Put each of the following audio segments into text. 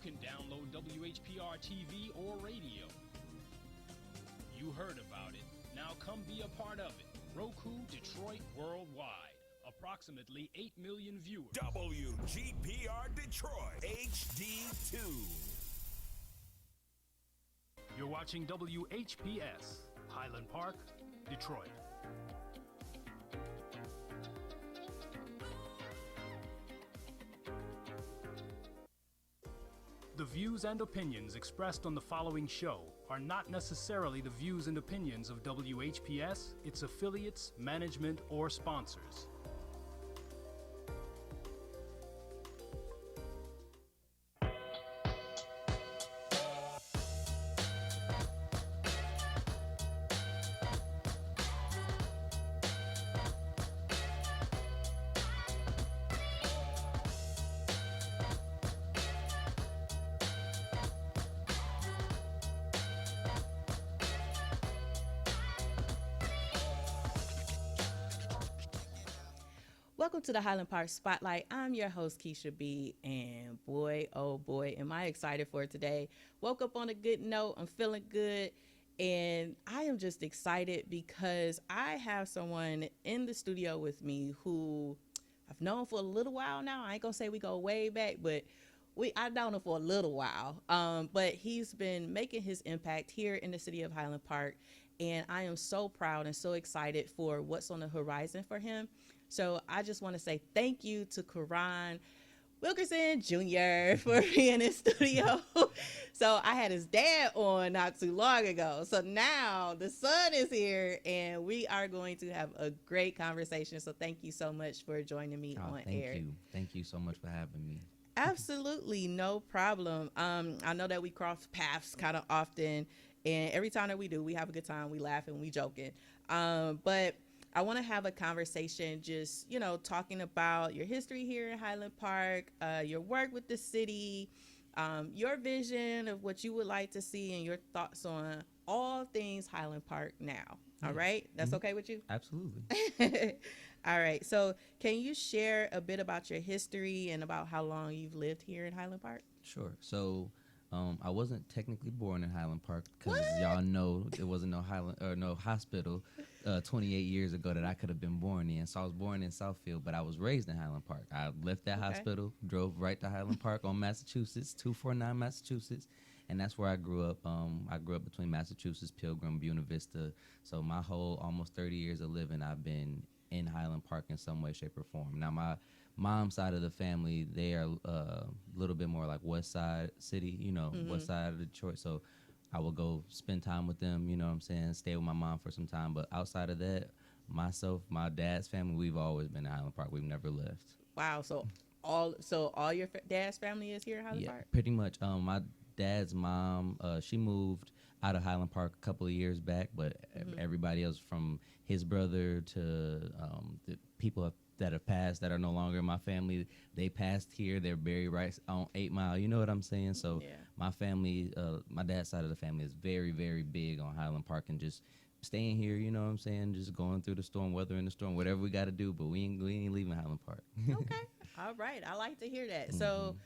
can download WHPR TV or radio. You heard about it. Now come be a part of it. Roku Detroit Worldwide. Approximately 8 million viewers. WGPR Detroit HD2. You're watching WHPS, Highland Park, Detroit. The views and opinions expressed on the following show are not necessarily the views and opinions of WHPS, its affiliates, management, or sponsors. Welcome to the Highland Park Spotlight. I'm your host, Kisha B, and boy, oh boy, am I excited for today. Woke up on a good note. I'm feeling good, and I am just excited because I have someone in the studio with me who I've known for a little while now. I ain't gonna say we go way back, but I've known him for a little while. But he's been making his impact here in the city of Highland Park, and I am so proud and so excited for what's on the horizon for him. So I just want to say thank you to Koron Wilkerson Jr. for being in studio. So I had his dad on not too long ago. So now the son is here, and we are going to have a great conversation. So thank you so much for joining me on air. Thank you so much for having me. Absolutely, no problem. I know that we cross paths kind of often, and every time that we do, we have a good time. We laugh and we joking. But I want to have a conversation just, talking about your history here in Highland Park, your work with the city, your vision of what you would like to see, and your thoughts on all things Highland Park now. All right? That's okay with you? Absolutely. All right. So can you share a bit about your history and about how long you've lived here in Highland Park? Sure. So I wasn't technically born in Highland Park because y'all know there wasn't no hospital 28 years ago that I could have been born in. So I was born in Southfield, but I was raised in Highland Park. I left that hospital, drove right to Highland Park on Massachusetts, 249 Massachusetts, and that's where I grew up. I grew up between Massachusetts, Pilgrim, Buena Vista. So my whole almost 30 years of living, I've been in Highland Park in some way, shape, or form. Now, my mom's side of the family, they are a little bit more like West Side City, West Side of Detroit. So I will go spend time with them, you know what I'm saying, stay with my mom for some time. But outside of that, myself, my dad's family, we've always been in Highland Park. We've never left. Wow. So all your dad's family is here in Highland Park? Yeah, pretty much. My dad's mom, she moved out of Highland Park a couple of years back, but everybody else from his brother to the people that have passed that are no longer in my family, they passed here. They're buried right on 8 Mile. You know what I'm saying? So my family, my dad's side of the family is very, very big on Highland Park and just staying here, you know what I'm saying? Just going through the storm, weathering the storm, whatever we got to do, but we ain't leaving Highland Park. Okay. All right. I like to hear that. So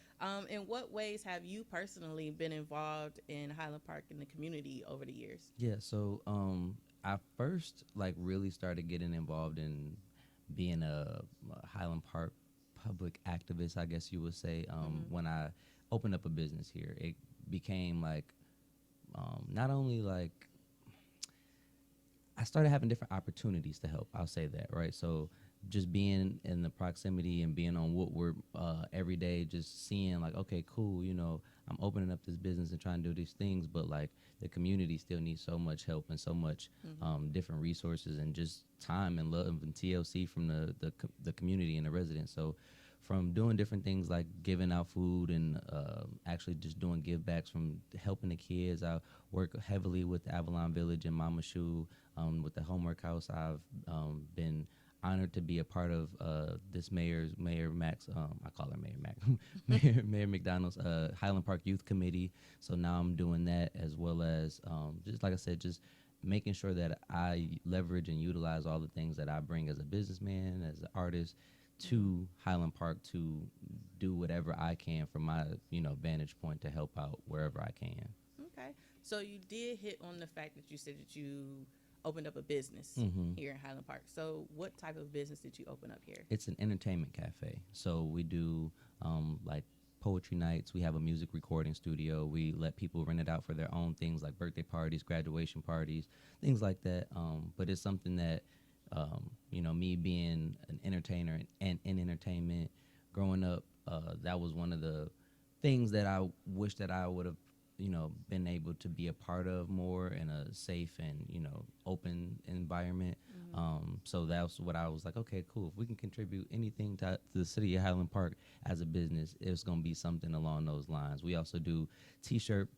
in what ways have you personally been involved in Highland Park and the community over the years? Yeah, so I first really started getting involved in being a Highland Park public activist, I guess you would say, when I opened up a business here. It became not only I started having different opportunities to help. I'll say that, right? So just being in the proximity and being on Woodward every day, just seeing okay, cool, I'm opening up this business and trying to do these things, but the community still needs so much help and so much different resources and just time and love and TLC from the community and the residents. So from doing different things like giving out food and actually just doing give backs, from helping the kids. I work heavily with Avalon Village and Mama Shoe with the homework house. I've been honored to be a part of this Mayor Max, I call her Mayor Mac, Mayor McDonald's Highland Park Youth Committee. So now I'm doing that, as well as just like I said, just making sure that I leverage and utilize all the things that I bring as a businessman, as an artist, to Highland Park to do whatever I can from my, vantage point to help out wherever I can. Okay. So you did hit on the fact that you said that you opened up a business here in Highland Park. So what type of business did you open up here? It's an entertainment cafe. So we do like poetry nights. We have a music recording studio. We let people rent it out for their own things like birthday parties, graduation parties, things like that. But it's something that, me being an entertainer and in entertainment, growing up, that was one of the things that I wish that I would have been able to be a part of more in a safe and, open environment. So that's what I was like, okay, cool. If we can contribute anything to the city of Highland Park as a business, it's going to be something along those lines. We also do T-shirt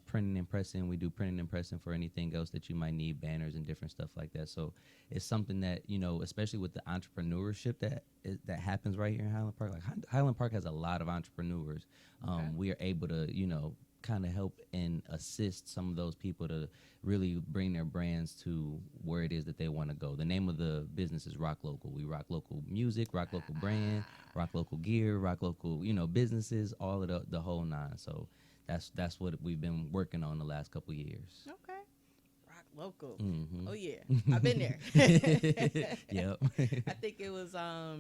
printing and pressing. We do printing and pressing for anything else that you might need, banners and different stuff like that. So it's something that, especially with the entrepreneurship that happens right here in Highland Park. Like Highland Park has a lot of entrepreneurs. We are able to, kind of help and assist some of those people to really bring their brands to where it is that they want to go. The name of the business is Rock Local. We rock local music, rock local brand, rock local gear, rock local, businesses, all of the whole nine. So that's what we've been working on the last couple of years. Okay. Rock Local. Mm-hmm. Oh yeah. I've been there. Yep. I think it was a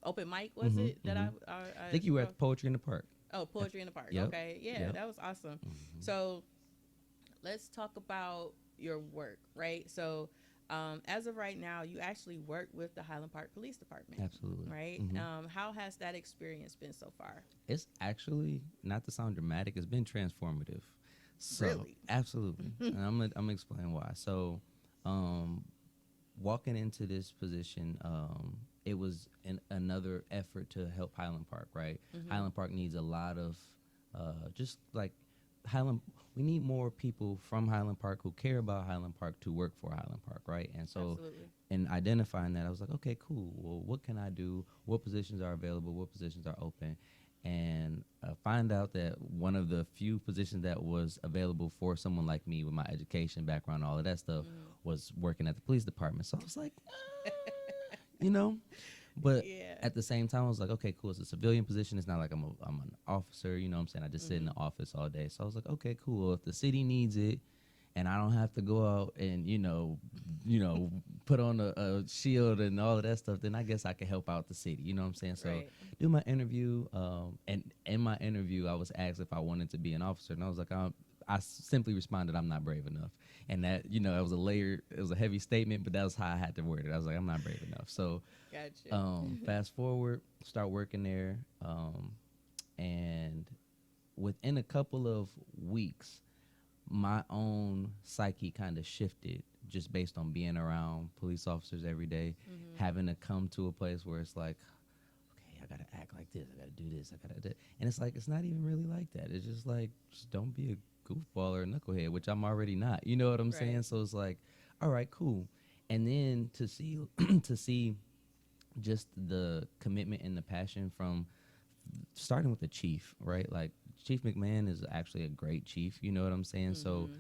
open mic, was it? That I think you were at Poetry in the Park. Oh, Poetry in the Park. Yep. Okay. Yeah, Yep. that was awesome. So let's talk about your work, right? So as of right now, you actually work with the Highland Park Police Department. Absolutely. Right? How has that experience been so far? It's actually, not to sound dramatic, it's been transformative. So, Really? Absolutely. And I'm gonna explain why. So, walking into this position, it was another effort to help Highland Park, right? Highland Park needs a lot of, just like we need more people from Highland Park who care about Highland Park to work for Highland Park, right? And so, Absolutely. in identifying that, I was like, okay, cool. Well, what can I do? What positions are available? What positions are open? And find out that one of the few positions that was available for someone like me with my education background, all of that stuff, was working at the police department. So I was like, but at the same time, I was like, okay, cool. It's a civilian position. It's not like I'm an officer. You know what I'm saying? I just sit in the office all day. So I was like, okay, cool. If the city needs it, and I don't have to go out and put on a shield and all of that stuff, then I guess I can help out the city. You know what I'm saying? So do my interview, and in my interview, I was asked if I wanted to be an officer, and I was like, I simply responded, I'm not brave enough. And that, it was a heavy statement, but that was how I had to word it. I was like, I'm not brave enough. So, Gotcha. fast forward, start working there, and within a couple of weeks, my own psyche kind of shifted just based on being around police officers every day, having to come to a place where it's like, okay, I got to act like this. I got to do this. I got to do. And it's like, it's not even really like that. It's just like, just don't be a goofball or a knucklehead, which I'm already not. You know what I'm saying? So it's like, all right, cool. And then to see just the commitment and the passion from starting with the chief, right? Like, Chief McMahon is actually a great chief, you know what I'm saying? So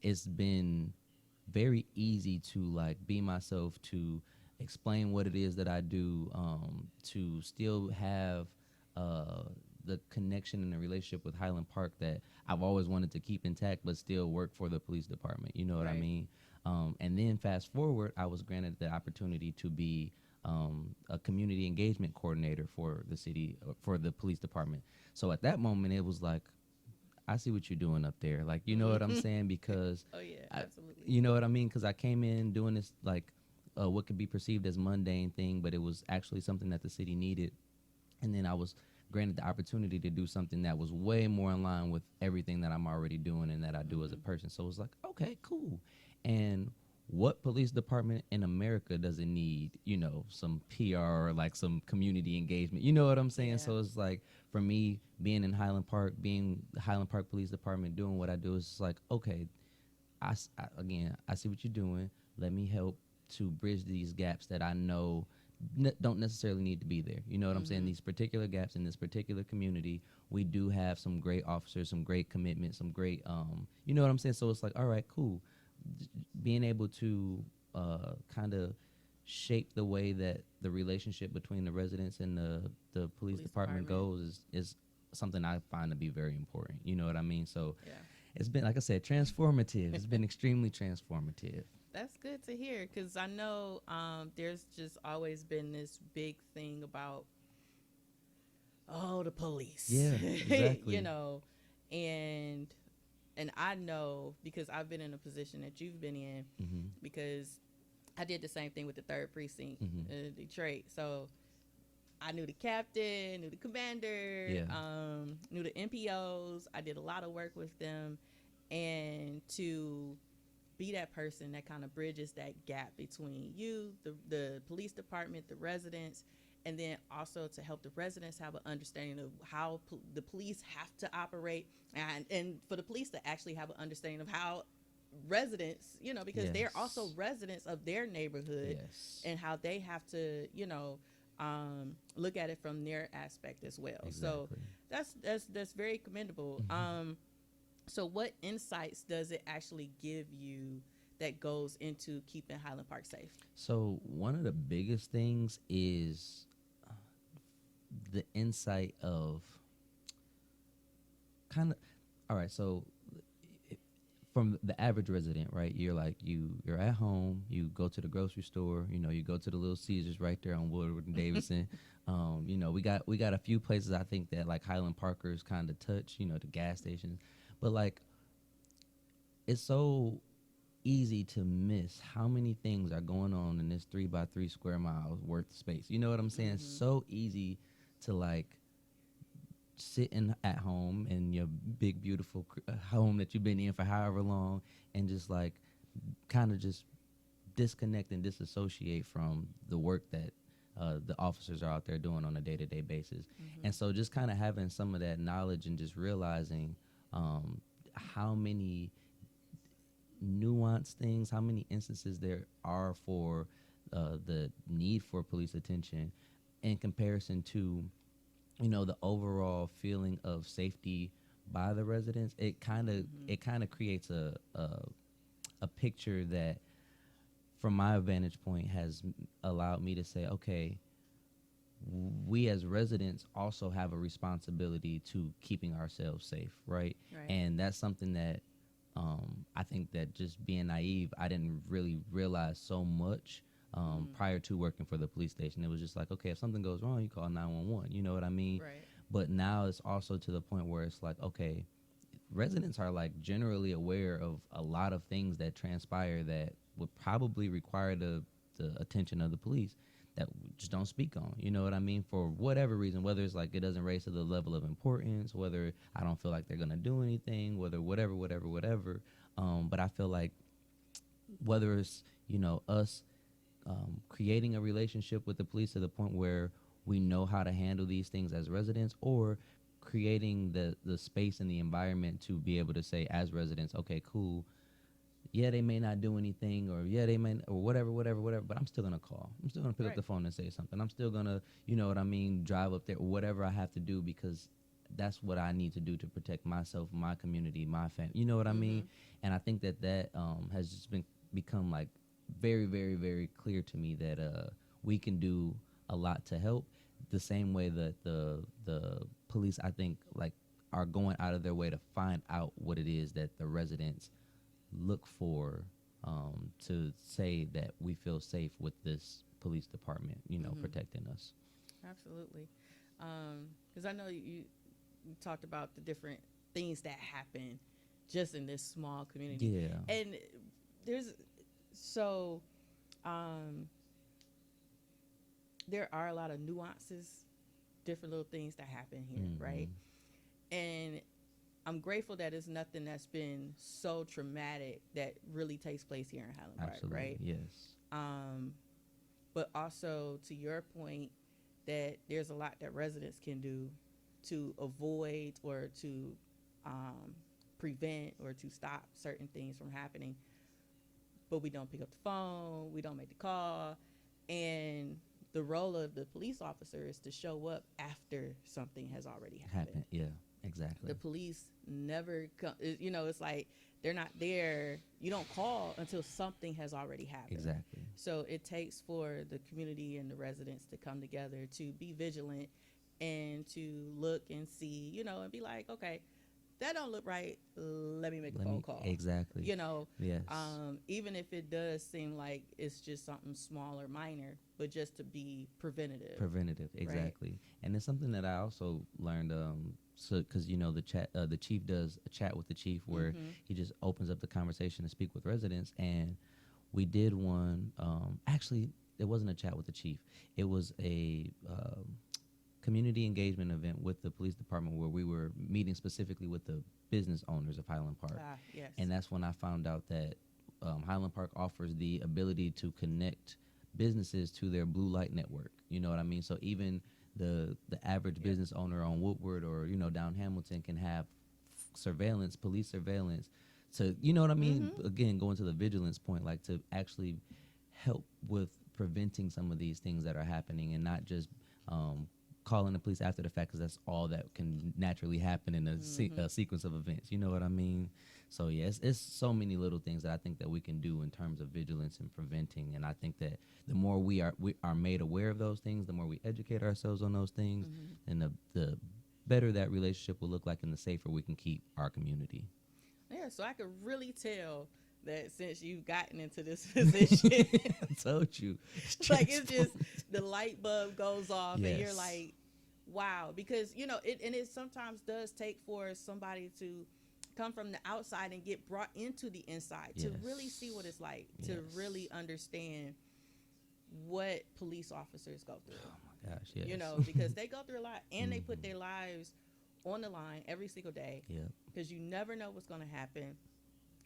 it's been very easy to like be myself, to explain what it is that I do, to still have the connection and the relationship with Highland Park that I've always wanted to keep intact, but still work for the police department, you know what I mean? And then fast forward, I was granted the opportunity to be a community engagement coordinator for the city, for the police department. So at that moment, it was like, I see what you're doing up there. Like, you know what I'm saying? Because oh yeah, absolutely. You know what I mean? Because I came in doing this like what could be perceived as mundane thing, but it was actually something that the city needed. And then I was granted the opportunity to do something that was way more in line with everything that I'm already doing and that I do as a person. So it was like, okay, cool. And what police department in America doesn't need, some PR or like some community engagement? You know what I'm saying? So it's like, for me, being in Highland Park, being the Highland Park Police Department, doing what I do, is like, okay, I see what you're doing. Let me help to bridge these gaps that I know don't necessarily need to be there. You know what I'm saying? These particular gaps in this particular community, we do have some great officers, some great commitment, some great, you know what I'm saying? So it's like, all right, cool. Being able to kind of shape the way that the relationship between the residents and the police department goes is something I find to be very important. You know what I mean? So it's been, like I said, transformative. It's been extremely transformative. That's good to hear, because I know there's just always been this big thing about, the police. Yeah, exactly. You know, and I know, because I've been in a position that you've been in, because I did the same thing with the 3rd Precinct in Detroit. So I knew the captain, knew the commander, knew the MPOs. I did a lot of work with them, and to be that person that kind of bridges that gap between you, the police department, the residents, and then also to help the residents have an understanding of how the police have to operate, and for the police to actually have an understanding of how residents, you know, because they're also residents of their neighborhood, and how they have to, you know, look at it from their aspect as well. So that's very commendable. So what insights does it actually give you that goes into keeping Highland Park safe? So one of the biggest things is the insight of kind of, all right, so from the average resident, right? You're at home, you go to the grocery store, you know, you go to the Little Caesars right there on Woodward and Davidson. You know, we got a few places I think that like Highland Parkers kind of touch, you know, the gas stations. But like, it's so easy to miss how many things are going on in this 3x3 square miles worth of space. You know what I'm saying? It's so easy to like sitting at home in your big, beautiful home that you've been in for however long, and just like kind of just disconnect and disassociate from the work that the officers are out there doing on a day-to-day basis. And so just kind of having some of that knowledge and just realizing how many nuanced things, how many instances there are for the need for police attention in comparison to, you know, the overall feeling of safety by the residents. It kind of creates a picture that, from my vantage point, has allowed me to say, okay, we as residents also have a responsibility to keeping ourselves safe, right? And that's something that I think that, just being naive, I didn't really realize so much prior to working for the police station. It was just like, okay, if something goes wrong, you call 911. You know what I mean? But now it's also to the point where it's like, okay, residents are like generally aware of a lot of things that transpire that would probably require the attention of the police, that we just don't speak on. You know what I mean? For whatever reason, whether it's like it doesn't raise to the level of importance, whether I don't feel like they're going to do anything, whether whatever. But I feel like whether it's, you know, us creating a relationship with the police to the point where we know how to handle these things as residents, or creating the space and the environment to be able to say as residents, okay, cool, yeah, they may not do anything, or yeah, they may, or whatever, but I'm still going to call. I'm still going to pick up the phone and say something. I'm still going to, you know what I mean, drive up there, or whatever I have to do, because that's what I need to do to protect myself, my community, my family. You know what I mean? And I think that has just become like very, very, very clear to me that we can do a lot to help, the same way that the police, I think, like, are going out of their way to find out what it is that the residents look for, to say that we feel safe with this police department, you know, protecting us. Absolutely. Because I know you talked about the different things that happen just in this small community. Yeah. And there are a lot of nuances, different little things that happen here, right? And I'm grateful that it's nothing that's been so traumatic that really takes place here in Highland Park, Absolutely, right? yes. But also, to your point, that there's a lot that residents can do to avoid or to prevent or to stop certain things from happening. But we don't pick up the phone, we don't make the call, and the role of the police officer is to show up after something has already happened. Yeah, exactly. The police never come, you know, it's like they're not there. You don't call until something has already happened. Exactly. So it takes for the community and the residents to come together to be vigilant and to look and see, and be like, okay, that don't look right. Let me make a phone call. Exactly. Yes. Even if it does seem like it's just something small or minor, but just to be preventative. Exactly. Right? And it's something that I also learned. Because the chief does a chat with the chief where he just opens up the conversation to speak with residents, and we did one. Actually, it wasn't a chat with the chief. It was a community engagement event with the police department where we were meeting specifically with the business owners of Highland Park. Yes. And that's when I found out that Highland Park offers the ability to connect businesses to their blue light network. You know what I mean? So even the average business owner on Woodward or, down Hamilton can have police surveillance. So, you know what I mean? Again, going to the vigilance point, like to actually help with preventing some of these things that are happening and not just calling the police after the fact, because that's all that can naturally happen in a sequence of events. You know what I mean? So, yeah, it's so many little things that I think that we can do in terms of vigilance and preventing. And I think that the more we are made aware of those things, the more we educate ourselves on those things, and the better that relationship will look like and the safer we can keep our community. Yeah, so I could really tell that since you've gotten into this position. I told you. It's just the light bulb goes off and you're like, wow. Because, it sometimes does take for somebody to come from the outside and get brought into the inside to really see what it's like, to really understand what police officers go through. Oh, my gosh, yes. Because they go through a lot and they put their lives on the line every single day. Because you never know what's going to happen.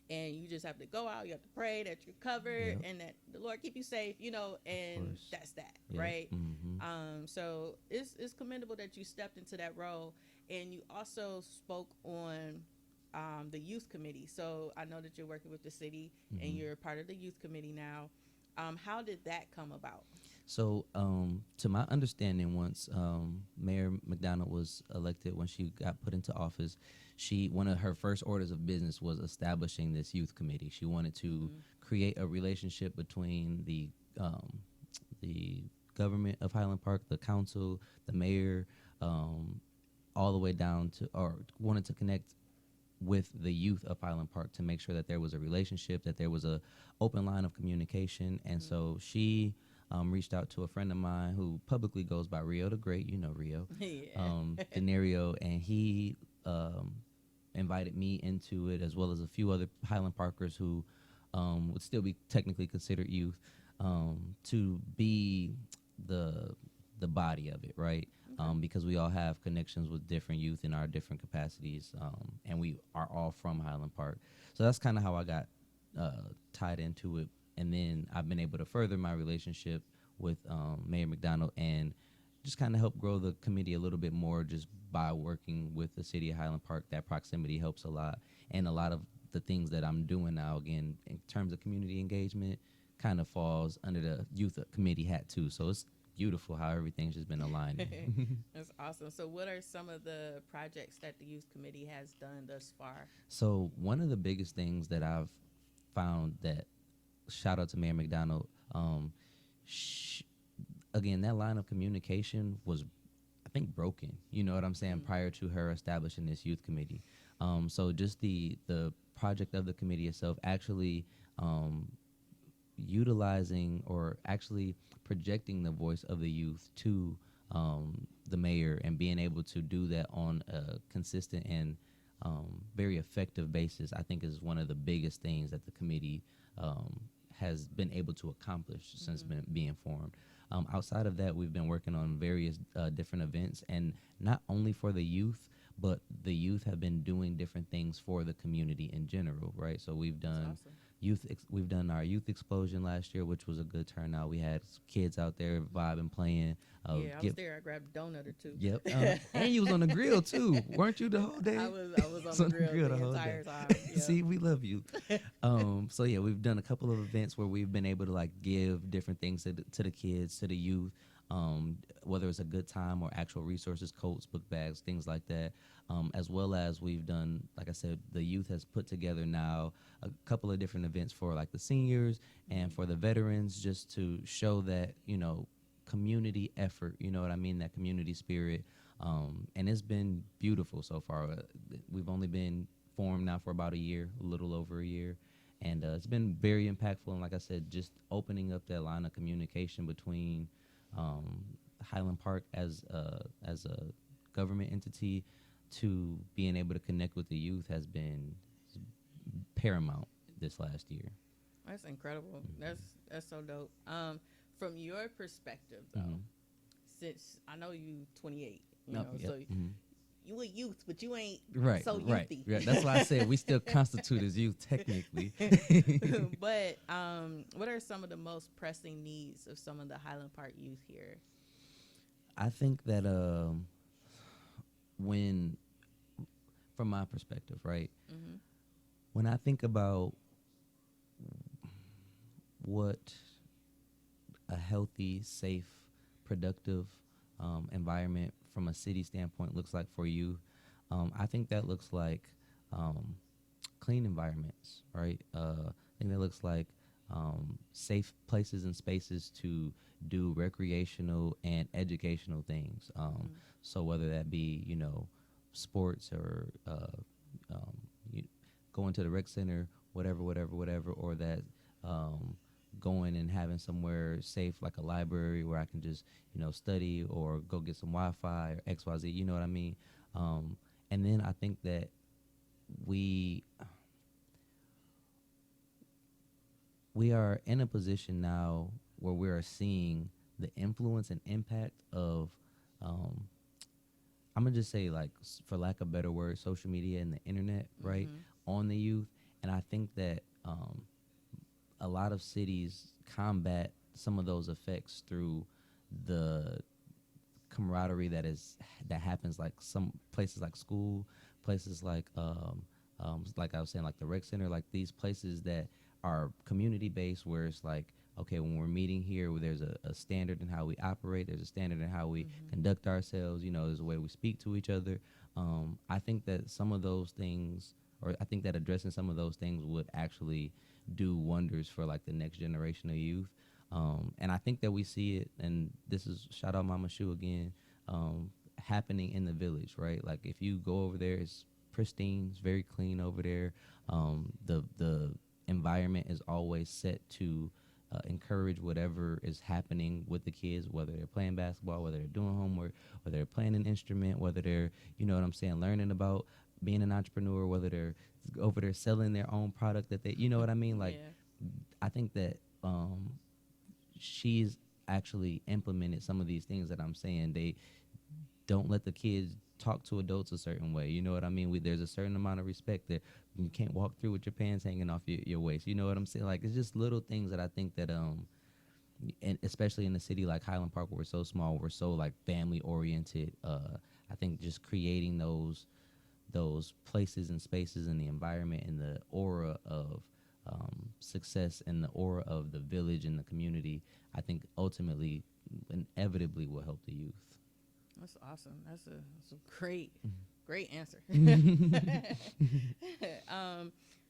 And you just have to go out. You have to pray that you're covered and that the Lord keep you safe, and that's that, right? So it's commendable that you stepped into that role. And you also spoke on the youth committee. So I know that you're working with the city and you're part of the youth committee now. How did that come about? So, to my understanding, once Mayor McDonald was elected, when she got put into office, one of her first orders of business was establishing this youth committee. She wanted to create a relationship between the government of Highland Park, the council, the mayor, all the way down to, or wanted to connect with the youth of Highland Park to make sure that there was a relationship, that there was a open line of communication. And so she reached out to a friend of mine who publicly goes by Rio the Great, Rio, Denario, and he invited me into it, as well as a few other Highland Parkers who would still be technically considered youth, to be the body of it, right? Because we all have connections with different youth in our different capacities, and we are all from Highland Park. So that's kind of how I got tied into it. And then I've been able to further my relationship with Mayor McDonald and just kind of help grow the committee a little bit more just by working with the city of Highland Park. That proximity helps a lot. And a lot of the things that I'm doing now, again, in terms of community engagement, kind of falls under the youth committee hat too. So it's beautiful how everything's just been aligned. That's awesome. So what are some of the projects that the youth committee has done thus far? So one of the biggest things that I've found, that shout out to Mayor McDonald, again, that line of communication was, I think, broken, you know what I'm saying, prior to her establishing this youth committee. So just the project of the committee itself, actually utilizing or actually projecting the voice of the youth to the mayor, and being able to do that on a consistent and very effective basis, I think is one of the biggest things that the committee has been able to accomplish since being formed. Outside of that, we've been working on various different events, and not only for the youth, but the youth have been doing different things for the community in general, right? So we've done we've done our youth explosion last year, which was a good turnout. We had kids out there vibing, playing. I was there. I grabbed a donut or two. Yep. And you was on the grill too, weren't you, the whole day? I was on the grill the whole entire time. Yep. See, we love you. So yeah, we've done a couple of events where we've been able to like give different things to the kids, to the youth. whether it's a good time or actual resources, coats, book bags, things like that. As well as we've done, like I said, the youth has put together now a couple of different events for like the seniors and for the veterans, just to show that, community effort, you know what I mean, that community spirit. And it's been beautiful so far. We've only been formed now for about a year, a little over a year. And it's been very impactful. And like I said, just opening up that line of communication between Highland Park as a government entity to being able to connect with the youth has been paramount this last year. That's incredible. That's so dope. From your perspective, though, since I know you 28, so you a youth, but you ain't so youthy. Right. That's why I said we still constitute as youth technically. But what are some of the most pressing needs of some of the Highland Park youth here? I think that from my perspective, right, when I think about what a healthy, safe, productive environment from a city standpoint looks like for you, I think that looks like clean environments, right? I think that looks like safe places and spaces to do recreational and educational things. So whether that be, sports or going to the rec center, whatever, or that going and having somewhere safe like a library where I can just, study or go get some Wi-Fi or XYZ, you know what I mean? And then I think that we are in a position now where we are seeing the influence and impact of, I'm going to just say, like, for lack of a better word, social media and the internet, right, on the youth. And I think that a lot of cities combat some of those effects through the camaraderie that happens, like some places like school, places like I was saying, like the rec center, like these places that are community based, where it's like, okay, when we're meeting here, there's a standard in how we operate, there's a standard in how we conduct ourselves, there's a way we speak to each other. I think that some of those things, or I think that addressing some of those things would actually do wonders for like the next generation of youth. And I think that we see it, and this is shout out Mama Shu again, happening in the village, right? Like if you go over there, it's pristine, it's very clean over there. The environment is always set to encourage whatever is happening with the kids, whether they're playing basketball, whether they're doing homework, whether they're playing an instrument, whether they're, learning about being an entrepreneur, whether they're over there selling their own product that they, you know what I mean? Like, I think that she's actually implemented some of these things that I'm saying. They don't let the kids talk to adults a certain way. You know what I mean? There's a certain amount of respect that you can't walk through with your pants hanging off your waist. You know what I'm saying? Like, it's just little things that I think that, and especially in a city like Highland Park, where we're so small, we're so like family oriented. I think just creating those places and spaces in the environment and the aura of success and the aura of the village and the community, I think ultimately, inevitably will help the youth. That's awesome. That's a great answer.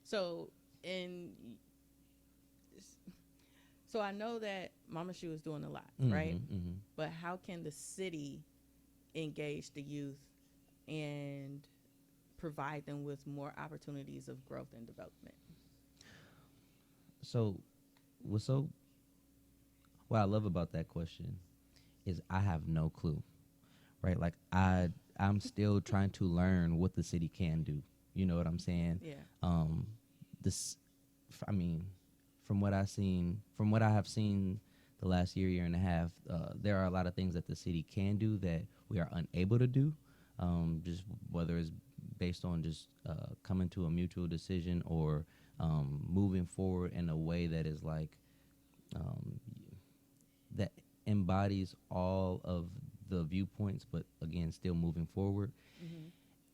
So I know that Mama Shu is doing a lot, right? But how can the city engage the youth and provide them with more opportunities of growth and development? So what I love about that question is I have no clue, right? Like I'm still trying to learn what the city can do. You know what I'm saying? Yeah. From what I have seen the last year and a half, there are a lot of things that the city can do that we are unable to do. Just whether it's based on just coming to a mutual decision or moving forward in a way that is like that embodies all of the viewpoints, but again, still moving forward.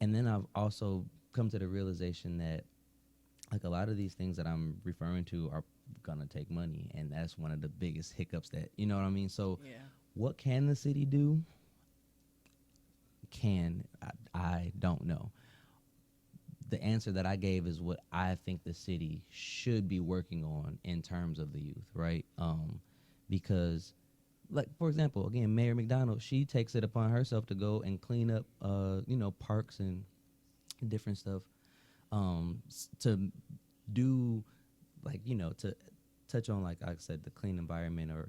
And then I've also come to the realization that like a lot of these things that I'm referring to are gonna take money, and that's one of the biggest hiccups that, you know what I mean? So What can the city do? I don't know. The answer that I gave is what I think the city should be working on in terms of the youth, right? Because, like, for example, again, Mayor McDonald, she takes it upon herself to go and clean up, parks and different stuff, to do, like, to touch on, like I said, the clean environment, or,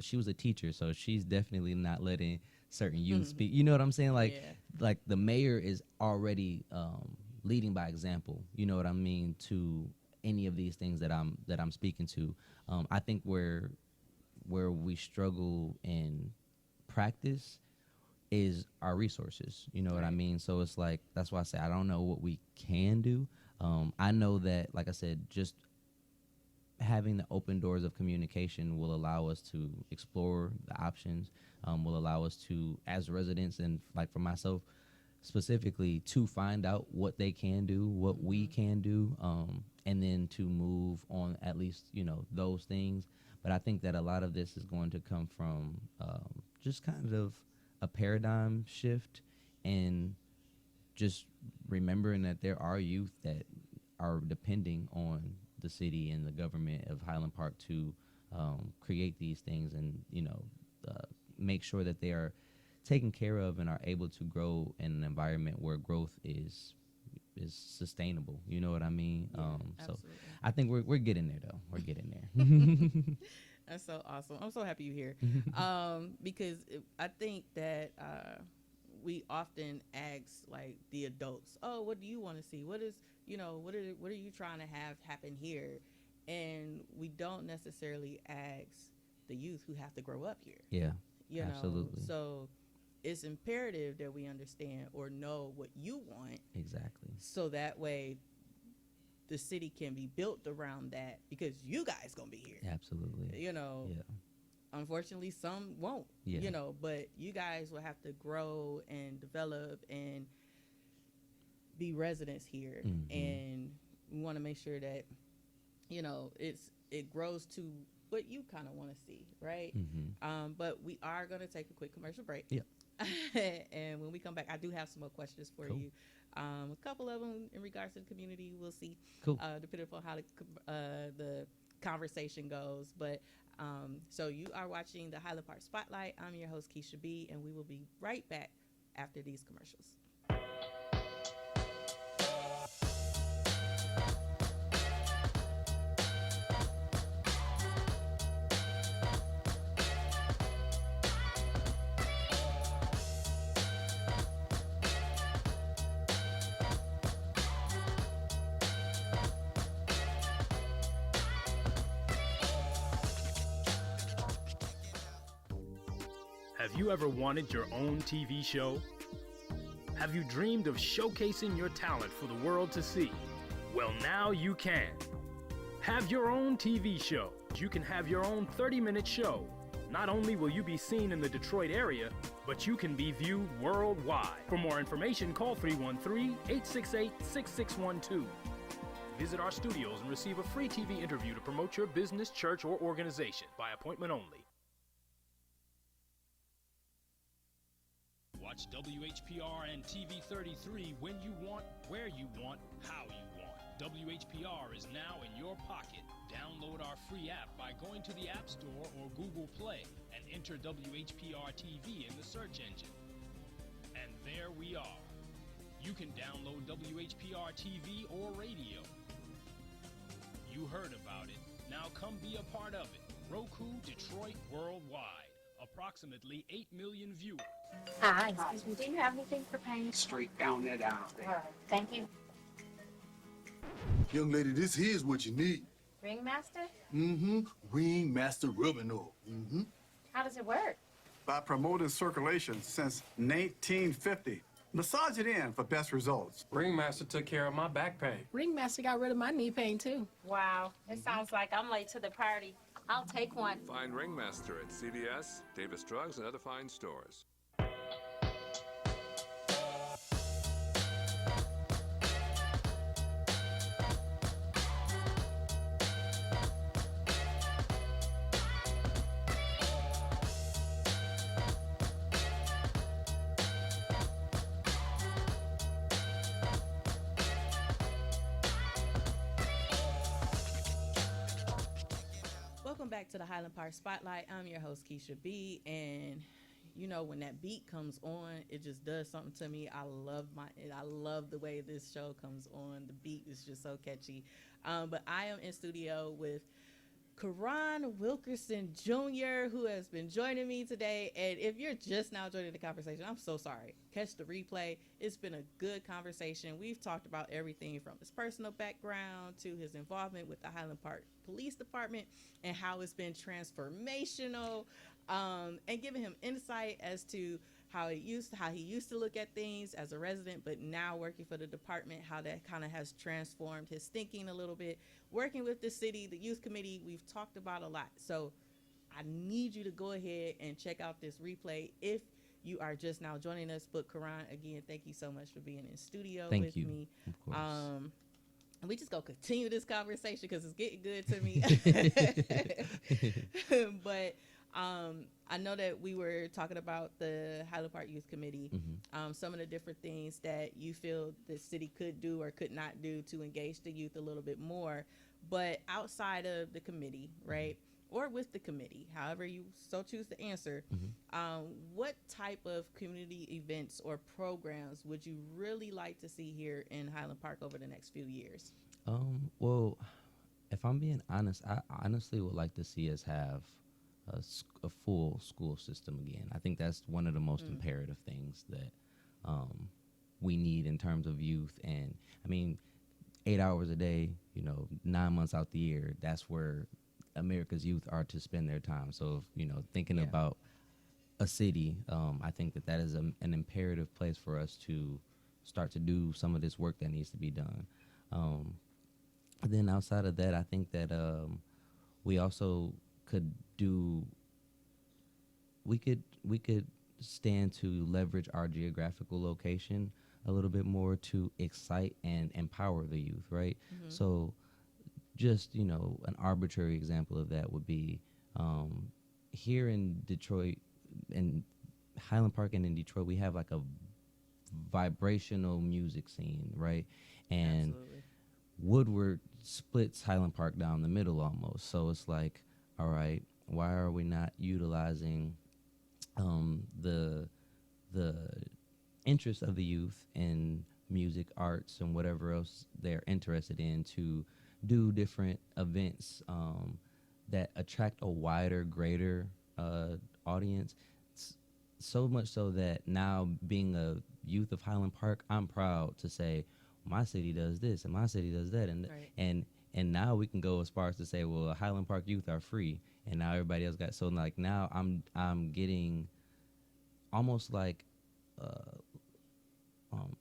she was a teacher, so she's definitely not letting certain youth speak. You know what I'm saying? Like, like the mayor is already leading by example. You know what I mean? To any of these things that I'm speaking to. I think where we struggle in practice is our resources. You know what I mean? So it's like, that's why I say I don't know what we can do. I know that, like I said, just having the open doors of communication will allow us to explore the options, will allow us to, as residents, and like for myself specifically, to find out what they can do, what we can do, and then to move on at least, those things. But I think that a lot of this is going to come from just kind of a paradigm shift, and just remembering that there are youth that are depending on the city and the government of Highland Park to create these things, and make sure that they are taken care of and are able to grow in an environment where growth is sustainable. You know what I mean? So I think we're getting there, though. We're getting there. That's so awesome. I'm so happy you're here. Because I think that we often ask, like, the adults, oh, what do you want to see? What is, what are you trying to have happen here? And we don't necessarily ask the youth who have to grow up here. Yeah, absolutely. So it's imperative that we understand or know what you want. Exactly. So that way the city can be built around that, because you guys gonna be here. Absolutely. Yeah. Unfortunately, some won't. Yeah. But you guys will have to grow and develop and be residents here. And we want to make sure that it grows to what you kind of want to see, right? But we are going to take a quick commercial break. Yep. And when we come back, I do have some more questions for you. A couple of them in regards to the community. We'll see. Cool. Depending on how the conversation goes. But so you are watching the Highland Park Spotlight. I'm your host, Kisha B, and we will be right back after these commercials. Have you ever wanted your own TV show? Have you dreamed of showcasing your talent for the world to see? Well, now you can. Have your own TV show. You can have your own 30-minute show. Not only will you be seen in the Detroit area, but you can be viewed worldwide. For more information, call 313-868-6612. Visit our studios and receive a free TV interview to promote your business, church, or organization by appointment only. Watch WHPR and TV 33 when you want, where you want, how you want. WHPR is now in your pocket. Download our free app by going to the App Store or Google Play and enter WHPR TV in the search engine. And there we are. You can download WHPR TV or radio. You heard about it. Now come be a part of it. Roku Detroit Worldwide. Approximately 8 million viewers. Hi, excuse me, do you have anything for paint? Straight down that aisle there. All right, thank you. Young lady, this here's what you need. Ringmaster? Ringmaster rubbing oil. How does it work? By promoting circulation since 1950. Massage it in for best results. Ringmaster took care of my back pain. Ringmaster got rid of my knee pain, too. Wow, it sounds like I'm late to the party. I'll take one. Find Ringmaster at CVS, Davis Drugs, and other fine stores. back to the Highland Park Spotlight. I'm your host, Kisha B. And, you know, when that beat comes on, it just does something to me. I love the way this show comes on. The beat is just so catchy. But I am in studio with Koron Wilkerson Jr., who has been joining me today. And if you're just now joining the conversation, I'm so sorry. Catch the replay. It's been a good conversation. We've talked about everything from his personal background to his involvement with the Highland Park Police Department and how it's been transformational, and giving him insight as to how he used to look at things as a resident, but now working for the department, how that kind of has transformed his thinking a little bit. Working with the city, the youth committee, we've talked about a lot. So I need you to go ahead and check out this replay if you are just now joining us. But Koron, again, thank you so much for being in studio with me. Of course. We just gonna continue this conversation because it's getting good to me. But I know that we were talking about the Highland Park Youth Committee, some of the different things that you feel the city could do or could not do to engage the youth a little bit more. But outside of the committee, right, or with the committee, however you so choose to answer, what type of community events or programs would you really like to see here in Highland Park over the next few years? Well, if I'm being honest, I honestly would like to see us have a full school system again. I think that's one of the most imperative things that we need in terms of youth. And I mean, 8 hours a day, 9 months out the year, that's where America's youth are to spend their time. So, thinking about a city, I think that is an imperative place for us to start to do some of this work that needs to be done. Then outside of that, I think that we also could we could stand to leverage our geographical location a little bit more to excite and empower the youth, right? So just, an arbitrary example of that would be here in Detroit, in Highland Park and in Detroit, we have like a vibrational music scene, right? And Absolutely. Woodward splits Highland Park down the middle almost. So it's like, all right, why are we not utilizing the interest of the youth in music, arts, and whatever else they're interested in to do different events that attract a wider, greater audience? So much so that now, being a youth of Highland Park, I'm proud to say my city does this and my city does that, and now we can go as far as to say, well, Highland Park youth are free, and now everybody else got. So like now I'm getting almost like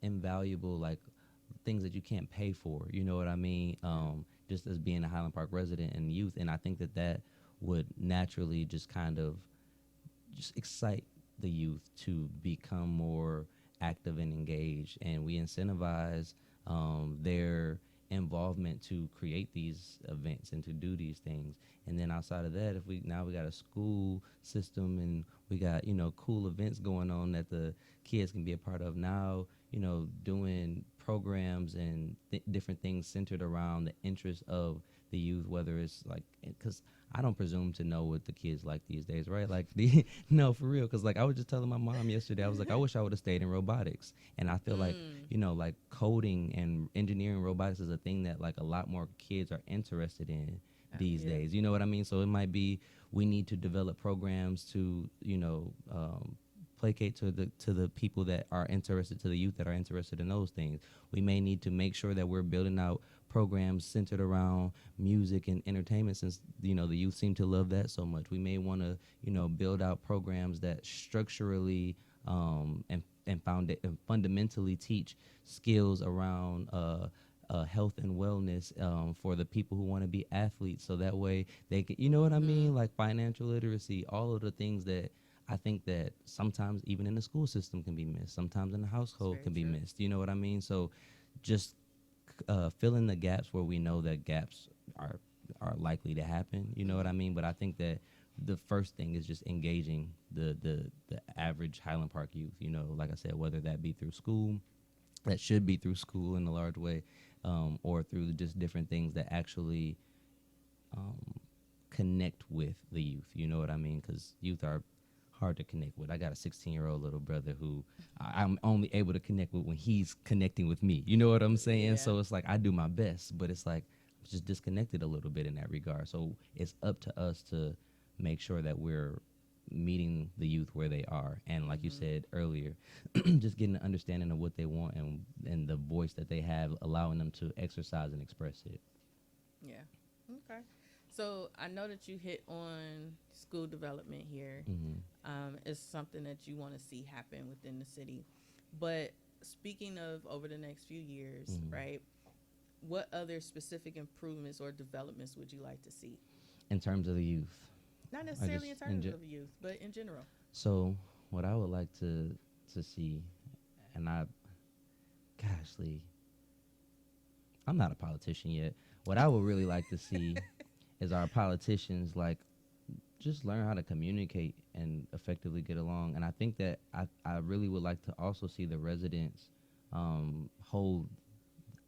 invaluable, like things that you can't pay for. You know what I mean? Just as being a Highland Park resident and youth, and I think that would naturally just kind of just excite the youth to become more active and engaged, and we incentivize their involvement to create these events and to do these things. And then outside of that, if we got a school system and we got cool events going on that the kids can be a part of now, doing programs and different things centered around the interest of the youth, whether it's like, because I don't presume to know what the kids like these days, right? Like, no, for real. Because like I was just telling my mom yesterday, I was like, I wish I would have stayed in robotics. And I feel like, like coding and engineering robotics is a thing that like a lot more kids are interested in these days. You know what I mean? So it might be we need to develop programs to, placate to the people that are interested, to the youth that are interested in those things. We may need to make sure that we're building out programs centered around music and entertainment, since the youth seem to love that so much. We may want to build out programs that structurally and fundamentally teach skills around health and wellness for the people who want to be athletes, so that way they can, what I mean, like financial literacy, all of the things that I think that sometimes even in the school system can be missed, sometimes in the household can be missed. You know what I mean? So just fill in the gaps where we know that gaps are likely to happen. You know what I mean? But I think that the first thing is just engaging the average Highland Park youth. Like I said, whether that be through school, that should be through school in a large way, or through just different things that actually connect with the youth. You know what I mean? Because youth are hard to connect with. I got a 16-year-old little brother who I'm only able to connect with when he's connecting with me. You know what I'm saying? Yeah. So it's like I do my best, but it's like I'm just disconnected a little bit in that regard. So it's up to us to make sure that we're meeting the youth where they are. And like you said earlier, just getting an understanding of what they want and the voice that they have, allowing them to exercise and express it. Yeah. Okay. So I know that you hit on school development here. It's something that you want to see happen within the city. But speaking of over the next few years, right, what other specific improvements or developments would you like to see? In terms of the youth? Not necessarily in terms of youth, but in general. So what I would like to see, and I'm not a politician yet. What I would really like to see is our politicians just learn how to communicate and effectively get along. And I think that I really would like to also see the residents hold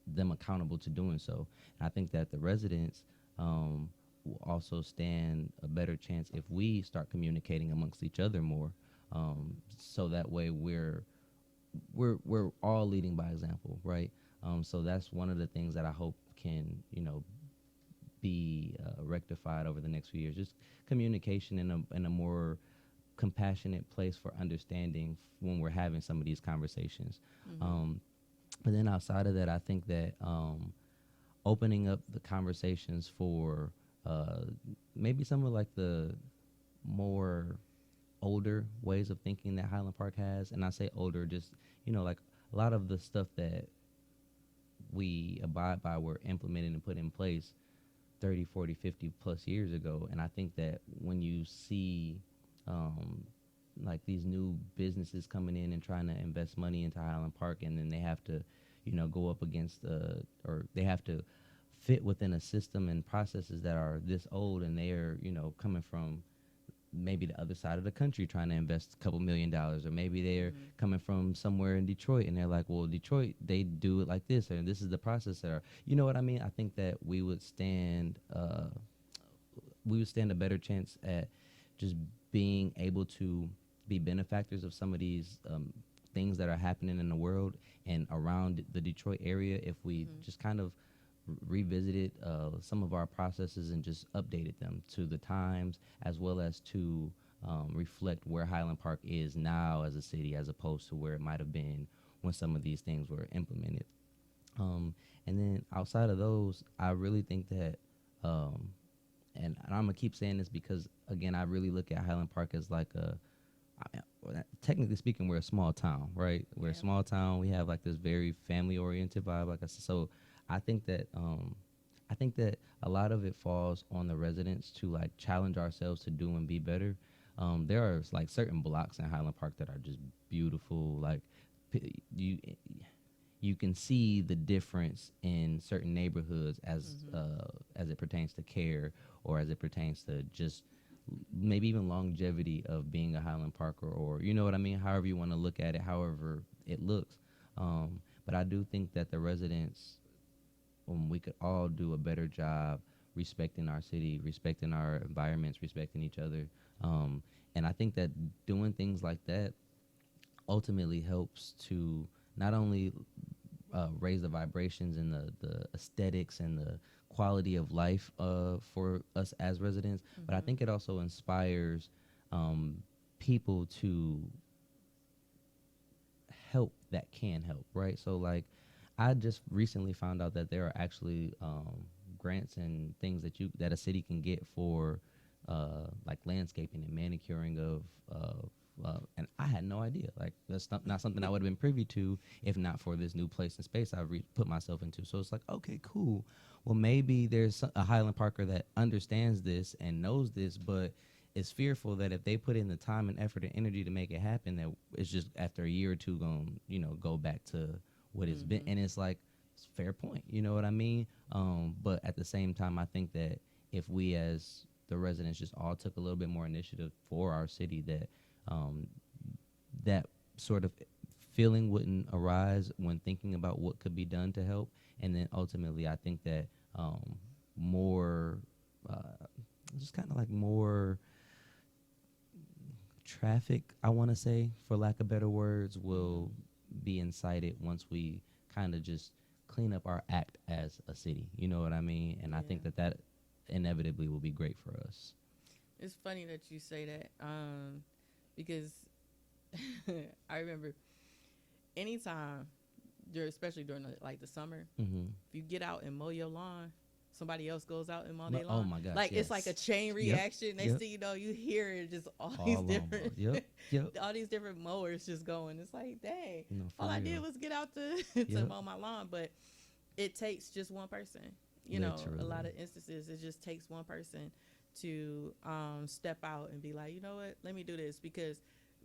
them accountable to doing so. And I think that the residents will also stand a better chance if we start communicating amongst each other more. So that way we're all leading by example, right? So that's one of the things that I hope can, be rectified over the next few years. Just communication in a more compassionate place for understanding when we're having some of these conversations. But then outside of that, I think that opening up the conversations for maybe some of the more older ways of thinking that Highland Park has. And I say older, just, a lot of the stuff that we abide by were implemented and put in place 30, 40, 50 plus years ago. And I think that when you see these new businesses coming in and trying to invest money into Highland Park, and then they have to, go up against or they have to fit within a system and processes that are this old, and they are, coming from maybe the other side of the country trying to invest a couple $1 million, or maybe they're coming from somewhere in Detroit and they're like, well, Detroit, they do it like this, and this is the process that are, you know what I mean? I think that we would stand a better chance at just being able to be benefactors of some of these things that are happening in the world and around the Detroit area if we just kind of revisited some of our processes and just updated them to the times, as well as to reflect where Highland Park is now as a city, as opposed to where it might have been when some of these things were implemented. And then outside of those, I really think that, and I'm gonna keep saying this because again, I really look at Highland Park as technically speaking, we're a small town, right? We're a small town. We have this very family-oriented vibe, like I said. So I think that a lot of it falls on the residents to challenge ourselves to do and be better. There are certain blocks in Highland Park that are just beautiful. You can see the difference in certain neighborhoods as it pertains to care, or as it pertains to just maybe even longevity of being a Highland Parker, or you know what I mean, however you want to look at it, however it looks. But I do think that the residents, we could all do a better job respecting our city, respecting our environments, respecting each other. And I think that doing things like that ultimately helps to not only raise the vibrations and the aesthetics and the quality of life for us as residents, but I think it also inspires people to help that can help, right? So I just recently found out that there are actually grants and things that a city can get for landscaping and manicuring of and I had no idea. That's not something I would have been privy to if not for this new place and space I put myself into. So it's okay, cool. Well, maybe there's a Highland Parker that understands this and knows this, but is fearful that if they put in the time and effort and energy to make it happen, that it's just after a year or two going go back to what it's been. And it's it's a fair point, you know what I mean? But at the same time, I think that if we as the residents just all took a little bit more initiative for our city, that that sort of feeling wouldn't arise when thinking about what could be done to help. And then ultimately, I think that more just kind of like more traffic, I want to say, for lack of better words, will be incited once we kind of just clean up our act as a city. You know what I mean? And I think that inevitably will be great for us. It's funny that you say that, because I remember anytime, especially during the summer, if you get out and mow your lawn, somebody else goes out and mow their lawn. Oh my gosh! Like it's like a chain reaction. Next thing you know, you hear it just all these different, all these different mowers just going. It's like, dang, all I did was get out to mow my lawn, but it takes just one person. You know, a lot of instances, it just takes one person to step out and be like, you know what, let me do this, because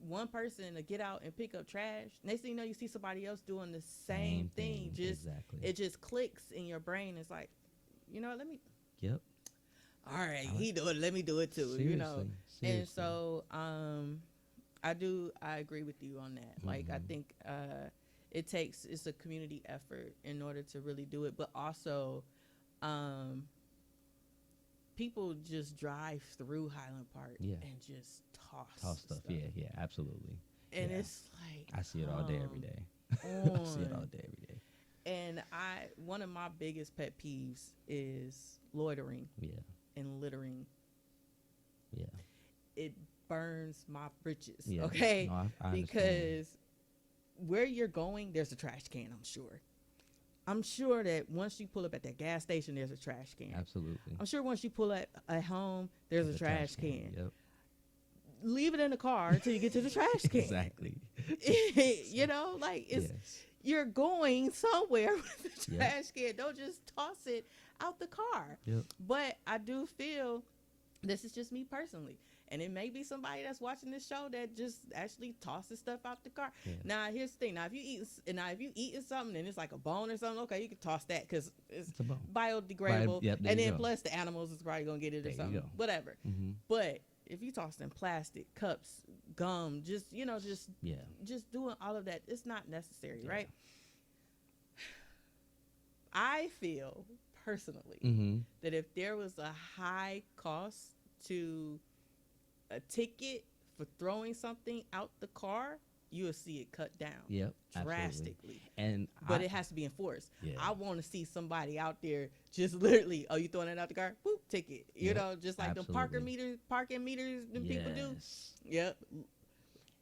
one person to get out and pick up trash, next thing you know, you see somebody else doing the same thing. It just clicks in your brain. It's like, you know, let me. Yep. All right, he do it. Let me do it too. Seriously, you know. Seriously. And so, I agree with you on that. Like, I think it's a community effort in order to really do it, but also, people just drive through Highland Park and just toss stuff. Yeah, absolutely. And it's like, I see it all day, every day. I see it all day, every day. And one of my biggest pet peeves is loitering and littering. Yeah. It burns my britches, okay? No, I because where you're going, there's a trash can, I'm sure. I'm sure that once you pull up at that gas station, there's a trash can. Absolutely. I'm sure once you pull up at home, there's a trash can. Yep. Leave it in the car until you get to the trash can. Exactly. You know, like you're going somewhere with the trash can. Don't just toss it out the car. Yep. But I do feel, this is just me personally, and it may be somebody that's watching this show that just actually tosses stuff out the car. Yeah. Now, here's the thing. Now, if you eating something and it's like a bone or something, okay, you can toss that because it's biodegradable. And then plus the animals is probably going to get it or something. Whatever. Mm-hmm. But if you toss in plastic, cups, gum, just doing all of that, it's not necessary, right? I feel personally that if there was a high cost to a ticket for throwing something out the car, you will see it cut down drastically. But it has to be enforced. I want to see somebody out there just literally, oh, you throwing it out the car? Boop, ticket. You know, just like the parking meters them people do. Yep.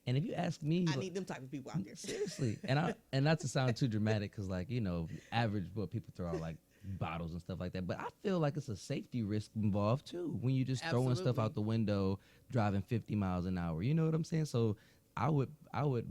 And if you ask me, I need them type of people out there. Seriously. And not to sound too dramatic, because like, you know, average what people throw out like bottles and stuff like that, but I feel like it's a safety risk involved too when you just throwing stuff out the window driving 50 miles an hour. You know what I'm saying? So I would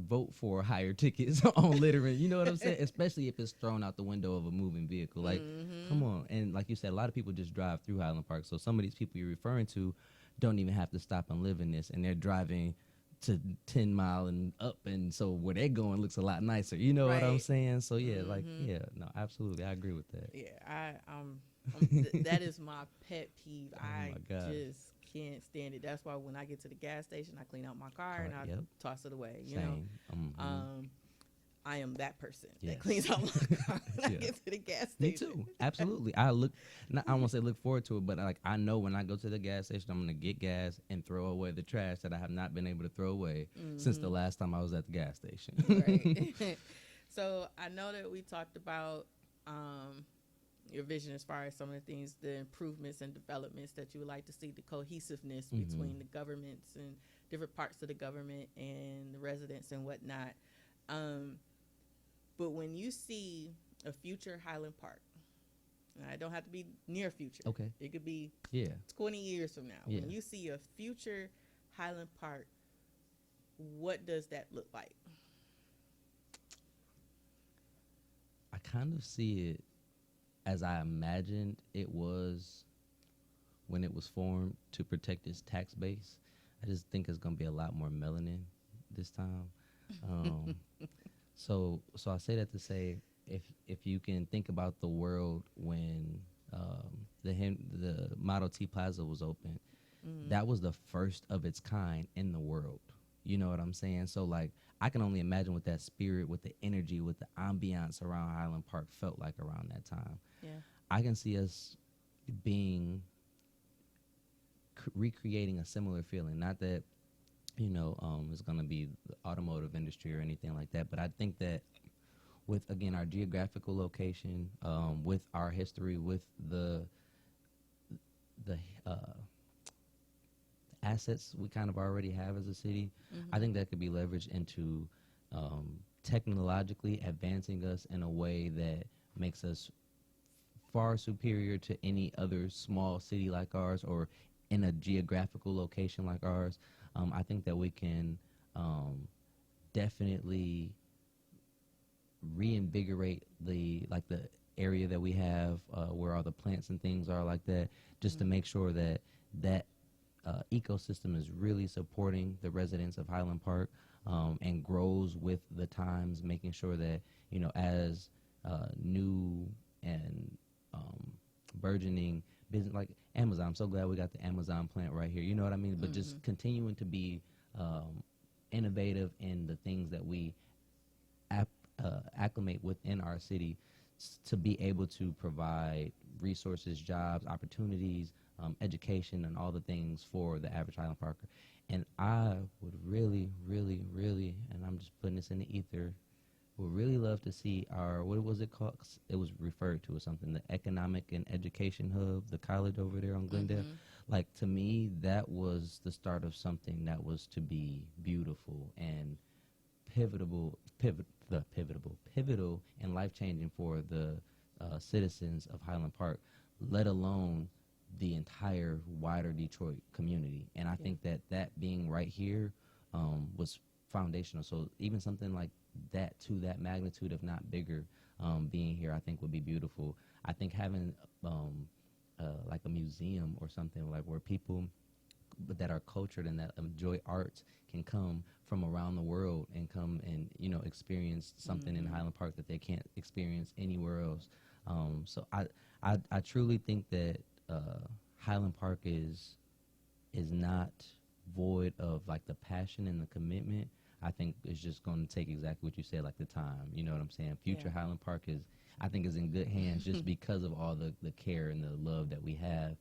vote for higher tickets on littering. You know what I'm saying? Especially if it's thrown out the window of a moving vehicle. Like, come on. And like you said, a lot of people just drive through Highland Park. So some of these people you're referring to don't even have to stop and live in this, and they're driving to 10 mile and up, and so where they're going looks a lot nicer. You know what I'm saying? So no, absolutely, I agree with that. Yeah, that is my pet peeve. I just can't stand it. That's why when I get to the gas station, I clean out my car and I toss it away. You know, I am that person that cleans out my car when I get to the gas station. Me too. Absolutely. I don't want to say look forward to it, but like I know when I go to the gas station, I'm going to get gas and throw away the trash that I have not been able to throw away since the last time I was at the gas station. Right. So I know that we talked about your vision as far as some of the things, the improvements and developments that you would like to see, the cohesiveness between the governments and different parts of the government and the residents and whatnot. But when you see a future Highland Park, it don't have to be near future. Okay. It could be 20 years from now. Yeah. When you see a future Highland Park, what does that look like? I kind of see it as I imagined it was when it was formed to protect its tax base. I just think it's going to be a lot more melanin this time. So I say that to say, if you can think about the world when the Model T Plaza was open, that was the first of its kind in the world. You know what I'm saying? So like I can only imagine what that spirit, with the energy, with the ambiance around Highland Park felt like around that time. Yeah. I can see us being recreating a similar feeling. Not that, it's going to be the automotive industry or anything like that, but I think that with, again, our geographical location, with our history, with the assets we kind of already have as a city, I think that could be leveraged into technologically advancing us in a way that makes us far superior to any other small city like ours or in a geographical location like ours. I think that we can definitely reinvigorate the area that we have where all the plants and things are like that, just to make sure that ecosystem is really supporting the residents of Highland Park and grows with the times, making sure that, as new and burgeoning business like Amazon. I'm so glad we got the Amazon plant right here. You know what I mean? But just continuing to be innovative in the things that we acclimate within our city to be able to provide resources, jobs, opportunities, education, and all the things for the average Highland Parker. And I would really, really, really, and I'm just putting this in the ether, would really love to see our, what was it called? It was referred to as something, the Economic and Education Hub, the college over there on Glendale. Like, to me, that was the start of something that was to be beautiful and pivotal and life-changing for the citizens of Highland Park, let alone the entire wider Detroit community. And I think that being right here was foundational. So even something like that, to that magnitude, if not bigger, being here, I think would be beautiful. I think having like a museum or something like where people that are cultured and that enjoy arts can come from around the world and come and experience something in Highland Park that they can't experience anywhere else. So I truly think that Highland Park is not void of like the passion and the commitment. I think it's just going to take exactly what you said, like the time. You know what I'm saying? Future Highland Park I think is in good hands just because of all the care and the love that we have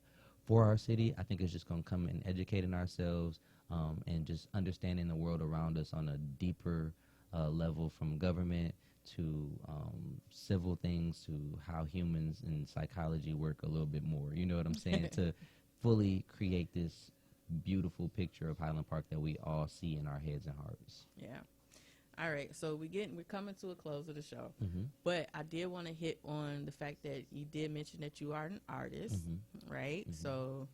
for our city. I think it's just going to come in educating ourselves and just understanding the world around us on a deeper level, from government to civil things to how humans and psychology work a little bit more. You know what I'm saying? To fully create this beautiful picture of Highland Park that we all see in our heads and hearts. Yeah. All right, so we're coming to a close of the show, but I did want to hit on the fact that you did mention that you are an artist, right? So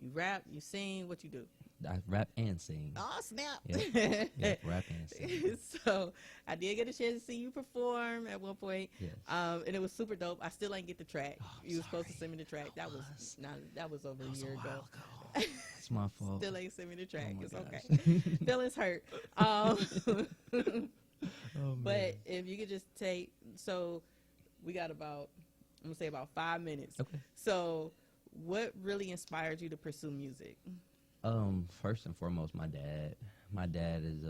you rap, you sing, what you do? I rap and sing. Oh, snap. Yeah, rap and sing. So I did get a chance to see you perform at one point, and it was super dope. I still ain't get the track. You were supposed to send me the track. That was over a year ago. It's my fault. Still ain't send me the track. It's gosh. okay. Feelings hurt. But if you could just take, so we got about 5 minutes. Okay. So what really inspired you to pursue music? First and foremost, my dad. My dad is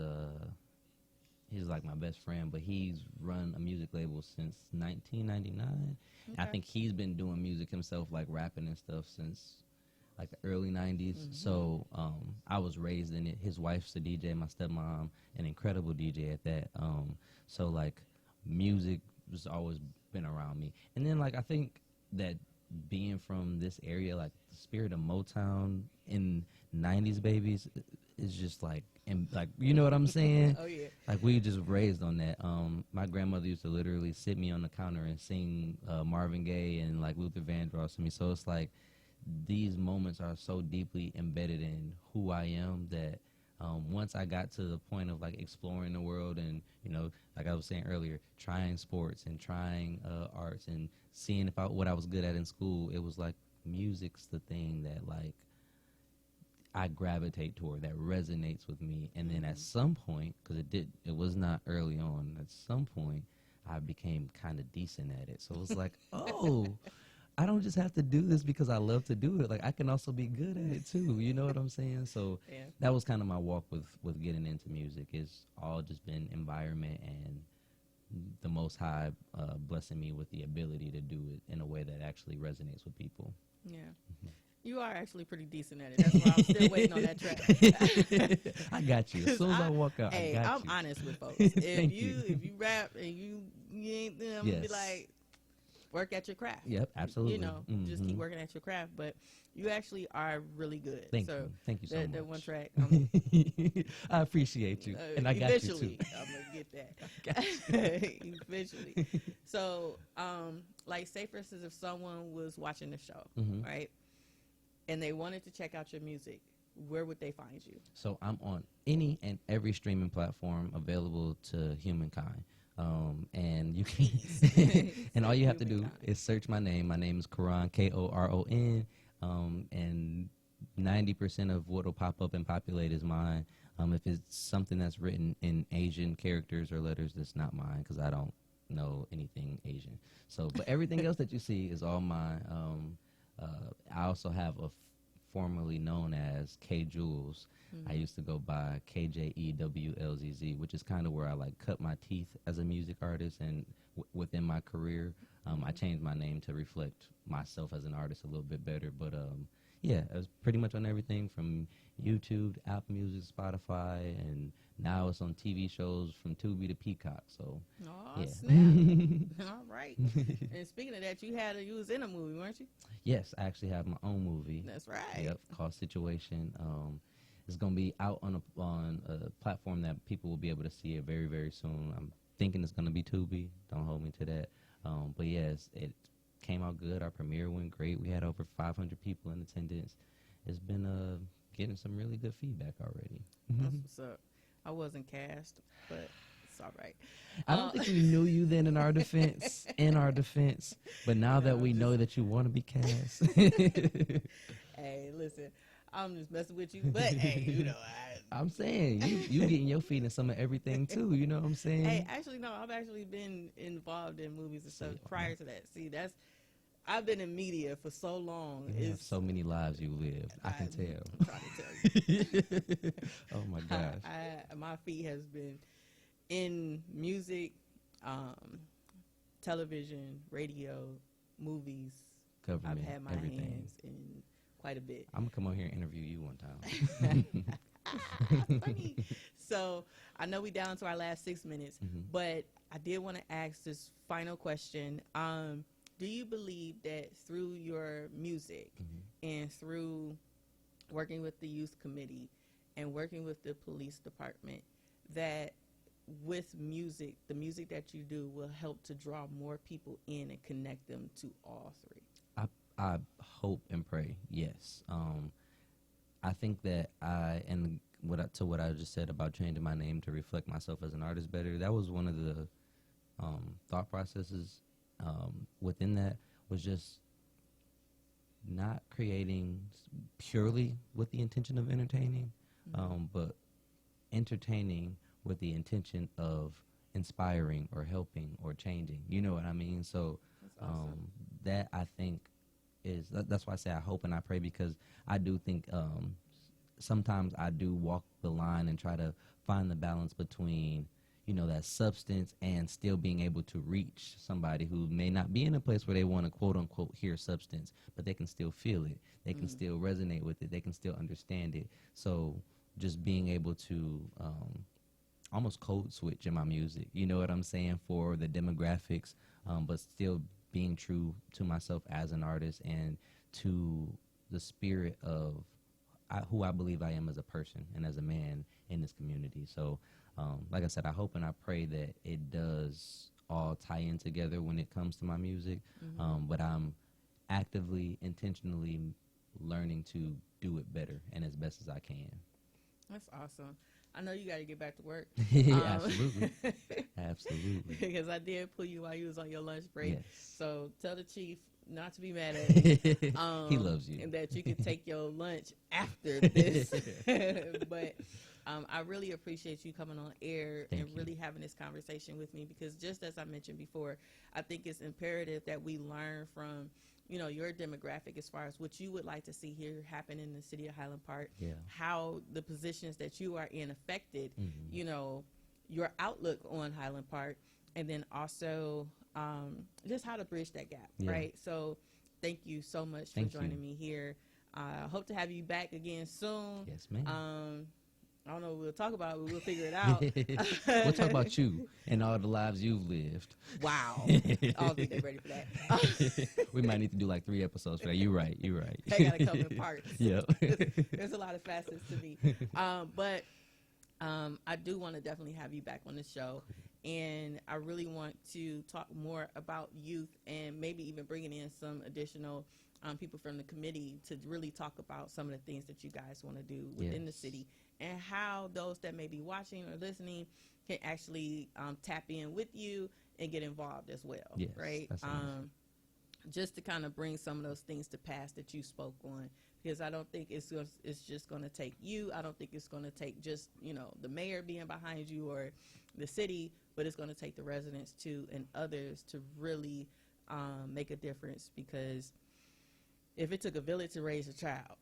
he's like my best friend, but he's run a music label since 1999. Okay. I think he's been doing music himself, like rapping and stuff, since like the early 90s. So I was raised in it. His wife's a DJ, my stepmom, an incredible DJ at that. So like music has always been around me. And then like I think that being from this area, like the spirit of Motown in 90s babies is just like, and like, you know what I'm saying? Oh yeah. Like we just raised on that. My grandmother used to literally sit me on the counter and sing Marvin Gaye and like Luther Vandross to me. So it's like these moments are so deeply embedded in who I am that once I got to the point of like exploring the world and, like I was saying earlier, trying sports and trying arts and seeing what I was good at in school, it was like music's the thing that like I gravitate toward, that resonates with me. And then at some point, because it was not early on, at some point I became kind of decent at it. So it was like, oh, I don't just have to do this because I love to do it. Like I can also be good at it too. You know what I'm saying? So that was kind of my walk with getting into music. It's all just been environment and the Most High blessing me with the ability to do it in a way that actually resonates with people. Yeah. You are actually pretty decent at it. That's why I'm still waiting on that track. I got you. As soon as I walk out, hey, I got I'm you. honest with folks. If you rap and you ain't them, Yes. be like, work at your craft. Yep, absolutely. You know, just keep working at your craft. But you actually are really good. Thank you. Thank you so much. That one track. I appreciate you. And I got you too. Eventually, I'm going to get that. Eventually. So, like, say, for instance, if someone was watching the show, right, and they wanted to check out your music, where would they find you? So I'm on any and every streaming platform available to humankind. And you can, and all you have to do is search my name. My name is Koron, Koron. And 90% of what will pop up and populate is mine. If it's something that's written in Asian characters or letters, that's not mine because I don't know anything Asian. So, but everything else that you see is all mine. I also have a formerly known as K Jules. I used to go by KJEWLZZ, which is kind of where I like cut my teeth as a music artist. And within my career, I changed my name to reflect myself as an artist a little bit better. But yeah, it was pretty much on everything from YouTube to Apple Music, Spotify, and now it's on TV shows from Tubi to Peacock. So, yeah. Snap. All right. And speaking of that, you was in a movie, weren't you? Yes, I actually have my own movie. That's right. Yep, called Situation. It's going to be out on a platform that people will be able to see it very, very soon. I'm thinking it's going to be Tubi. Don't hold me to that. But yes, it came out good. Our premiere went great. We had over 500 people in attendance. It's been getting some really good feedback already. That's what's up. I wasn't cast, but it's all right. I don't think we knew you then in our defense. But now that we know that you want to be cast. Hey, listen, I'm just messing with you. But, hey, you know, I'm saying, you getting your feet in some of everything, too. You know what I'm saying? Hey, actually, no, I've actually been involved in movies and stuff prior to that. See, I've been in media for so long. You have so many lives you live. I can tell. I'm trying to tell you. Oh, my gosh. My feet has been in music, television, radio, movies. Government, I've had my everything. hands in quite a bit. I'm going to come on here and interview you one time. Funny. So I know we down to our last 6 minutes, but I did want to ask this final question. Do you believe that through your music and through working with the youth committee and working with the police department, that with music, the music that you do will help to draw more people in and connect them to all three? I hope and pray, yes. I think that what I just said about changing my name to reflect myself as an artist better, that was one of the thought processes within that, was just not creating purely with the intention of entertaining, but entertaining with the intention of inspiring or helping or changing. You know what I mean? So awesome. That I think that's why I say I hope and I pray, because I do think sometimes I do walk the line and try to find the balance between, you know, that substance and still being able to reach somebody who may not be in a place where they want to quote unquote hear substance, but they can still feel it. They can still resonate with it. They can still understand it. So just being able to almost code switch in my music, you know what I'm saying, for the demographics, but still being true to myself as an artist and to the spirit of who I believe I am as a person and as a man in this community. So, like I said, I hope and I pray that it does all tie in together when it comes to my music. But I'm actively, intentionally learning to do it better and as best as I can. That's awesome. I know you got to get back to work. Absolutely. Absolutely. Because I did pull you while you was on your lunch break. Yes. So tell the chief not to be mad at me. He loves you. And that you can take your lunch after this. But I really appreciate you coming on air and really having this conversation with me, because just as I mentioned before, I think it's imperative that we learn from, you know, your demographic as far as what you would like to see here happen in the city of Highland Park, how the positions that you are in affected, you know, your outlook on Highland Park, and then also just how to bridge that gap, right? So thank you so much for joining me here. I hope to have you back again soon. Yes, ma'am. I don't know what we'll talk about, but we'll figure it out. We'll talk about you and all the lives you've lived. Wow. I don't think they're ready for that. We might need to do like 3 episodes for that. You're right. They got to come in parts. Yeah. There's a lot of facets to me. But I do want to definitely have you back on the show. And I really want to talk more about youth and maybe even bringing in some additional people from the committee to really talk about some of the things that you guys want to do within the city and how those that may be watching or listening can actually tap in with you and get involved as well, right? Just to kind of bring some of those things to pass that you spoke on, because I don't think it's just going to take you. I don't think it's going to take just, the mayor being behind you or the city, but it's going to take the residents too and others to really make a difference, because if it took a village to raise a child.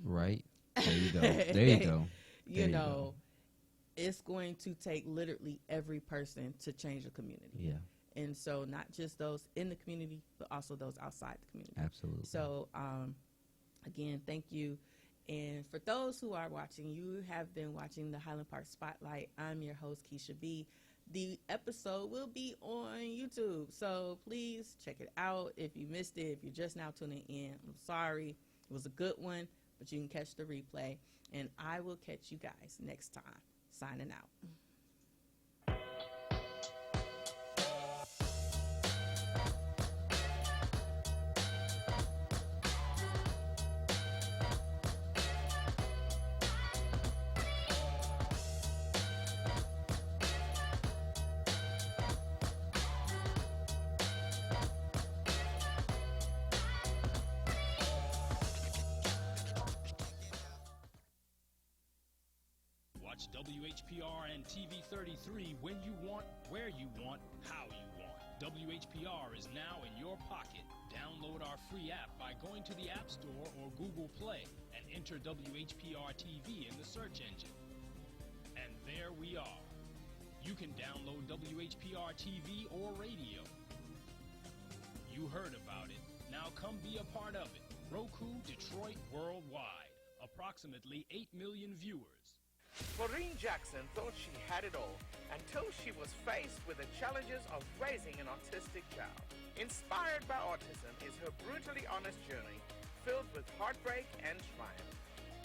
Right. There you go. There you go. You know, it's going to take literally every person to change a community. Yeah. And so not just those in the community, but also those outside the community. Absolutely. So, again, thank you. And for those who are watching, you have been watching the Highland Park Spotlight. I'm your host, Kisha B. The episode will be on YouTube, so please check it out. If you missed it, if you're just now tuning in, I'm sorry. It was a good one, but you can catch the replay. And I will catch you guys next time. Signing out. Watch WHPR and TV 33 when you want, where you want, how you want. WHPR is now in your pocket. Download our free app by going to the App Store or Google Play and enter WHPR TV in the search engine. And there we are. You can download WHPR TV or radio. You heard about it. Now come be a part of it. Roku, Detroit, worldwide. Approximately 8 million viewers. Koron Jackson thought she had it all until she was faced with the challenges of raising an autistic child. Inspired by autism is her brutally honest journey, filled with heartbreak and triumph.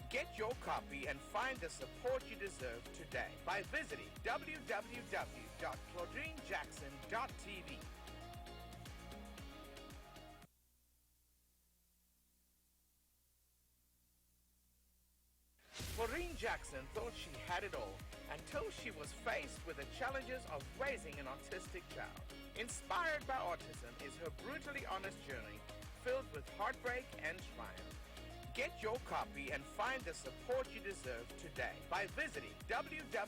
Get your copy and find the support you deserve today by visiting www.koronjackson.tv. Koron Jackson thought she had it all until she was faced with the challenges of raising an autistic child. Inspired by autism is her brutally honest journey, filled with heartbreak and triumph. Get your copy and find the support you deserve today by visiting www.koronjackson.tv.